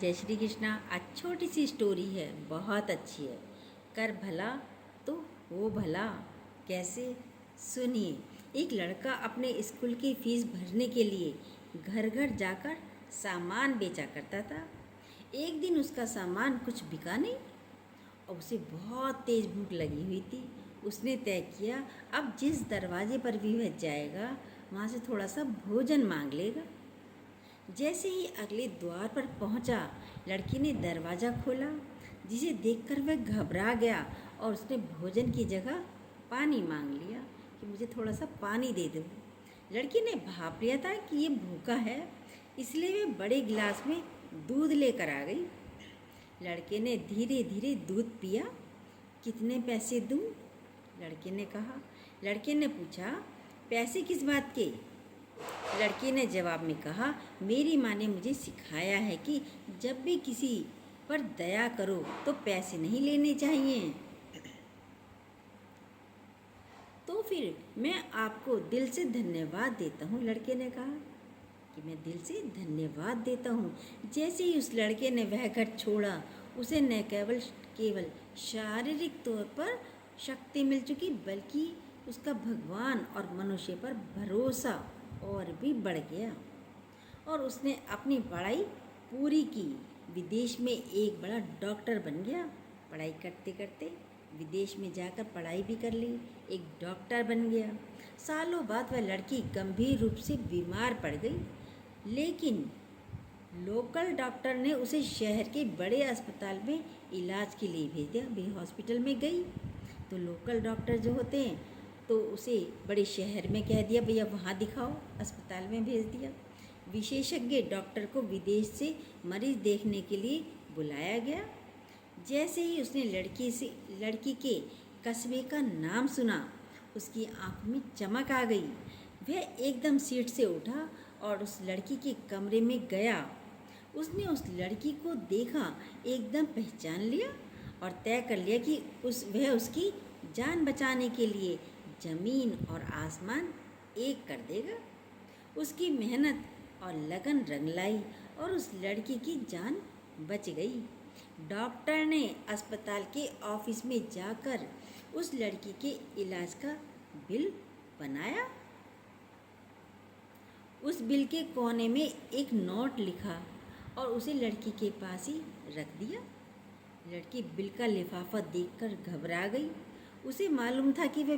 जय श्री कृष्णा। आज छोटी सी स्टोरी है, बहुत अच्छी है। कर भला तो वो भला। कैसे, सुनिए। एक लड़का अपने स्कूल की फीस भरने के लिए घर घर जाकर सामान बेचा करता था। एक दिन उसका सामान कुछ बिका नहीं और उसे बहुत तेज़ भूख लगी हुई थी। उसने तय किया अब जिस दरवाजे पर भी वह जाएगा वहाँ से थोड़ा सा भोजन मांग लेगा। जैसे ही अगले द्वार पर पहुंचा, लड़की ने दरवाज़ा खोला, जिसे देखकर वह घबरा गया और उसने भोजन की जगह पानी मांग लिया कि मुझे थोड़ा सा पानी दे दो। लड़की ने भाप लिया था कि ये भूखा है, इसलिए वह बड़े गिलास में दूध लेकर आ गई। लड़के ने धीरे धीरे दूध पिया। कितने पैसे दूँ? लड़के ने कहा। लड़के ने पूछा, पैसे किस बात के? लड़की ने जवाब में कहा, मेरी माँ ने मुझे सिखाया है कि जब भी किसी पर दया करो तो पैसे नहीं लेने चाहिए। तो फिर मैं आपको दिल से धन्यवाद देता हूँ। लड़के ने कहा कि मैं दिल से धन्यवाद देता हूँ। जैसे ही उस लड़के ने वह घर छोड़ा, उसे न केवल शारीरिक तौर पर शक्ति मिल चुकी, बल्कि उसका भगवान और मनुष्य पर भरोसा और भी बढ़ गया और उसने अपनी पढ़ाई पूरी की। विदेश में एक बड़ा डॉक्टर बन गया। पढ़ाई करते करते विदेश में जाकर पढ़ाई भी कर ली, एक डॉक्टर बन गया। सालों बाद वह लड़की गंभीर रूप से बीमार पड़ गई, लेकिन लोकल डॉक्टर ने उसे शहर के बड़े अस्पताल में इलाज के लिए भेज दिया। वे हॉस्पिटल में गई तो लोकल डॉक्टर जो होते हैं तो उसे बड़े शहर में कह दिया, भैया वहाँ दिखाओ, अस्पताल में भेज दिया। विशेषज्ञ डॉक्टर को विदेश से मरीज देखने के लिए बुलाया गया। जैसे ही उसने लड़की के कस्बे का नाम सुना, उसकी आंखों में चमक आ गई। वह एकदम सीट से उठा और उस लड़की के कमरे में गया। उसने उस लड़की को देखा, एकदम पहचान लिया और तय कर लिया कि वह उसकी जान बचाने के लिए ज़मीन और आसमान एक कर देगा। उसकी मेहनत और लगन रंग लाई और उस लड़की की जान बच गई। डॉक्टर ने अस्पताल के ऑफिस में जाकर उस लड़की के इलाज का बिल बनाया। उस बिल के कोने में एक नोट लिखा और उसे लड़की के पास ही रख दिया। लड़की बिल का लिफाफा देखकर घबरा गई। उसे मालूम था कि वह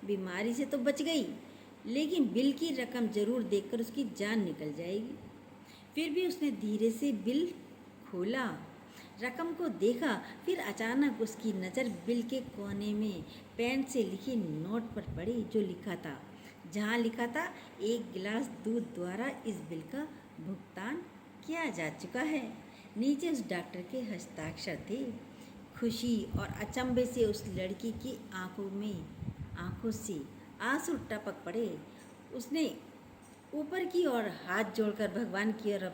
बीमारी से तो बच गई, लेकिन बिल की रकम ज़रूर देखकर उसकी जान निकल जाएगी। फिर भी उसने धीरे से बिल खोला, रकम को देखा। फिर अचानक उसकी नज़र बिल के कोने में पेन से लिखी नोट पर पड़ी, जो लिखा था, जहाँ लिखा था, 1 गिलास दूध द्वारा इस बिल का भुगतान किया जा चुका है। नीचे उस डॉक्टर के हस्ताक्षर थे। खुशी और अचंभे से उस लड़की की आंखों से आंसू टपक पड़े। उसने ऊपर की ओर हाथ जोड़कर भगवान की ओर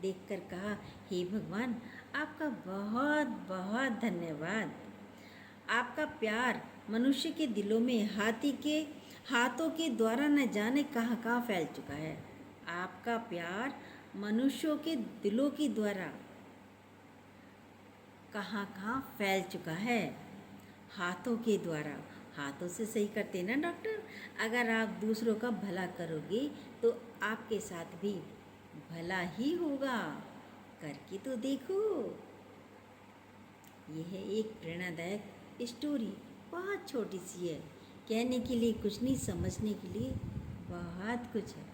देखकर कहा, हे भगवान, आपका बहुत बहुत धन्यवाद। आपका प्यार मनुष्य के दिलों में हाथों के द्वारा न जाने कहाँ कहाँ फैल चुका है। आपका प्यार मनुष्यों के दिलों के द्वारा कहाँ कहाँ फैल चुका है। हाथों के द्वारा, हाथों से सही करते ना डॉक्टर। अगर आप दूसरों का भला करोगे तो आपके साथ भी भला ही होगा। करके तो देखो। यह है एक प्रेरणादायक स्टोरी, बहुत छोटी सी है। कहने के लिए कुछ नहीं, समझने के लिए बहुत कुछ है।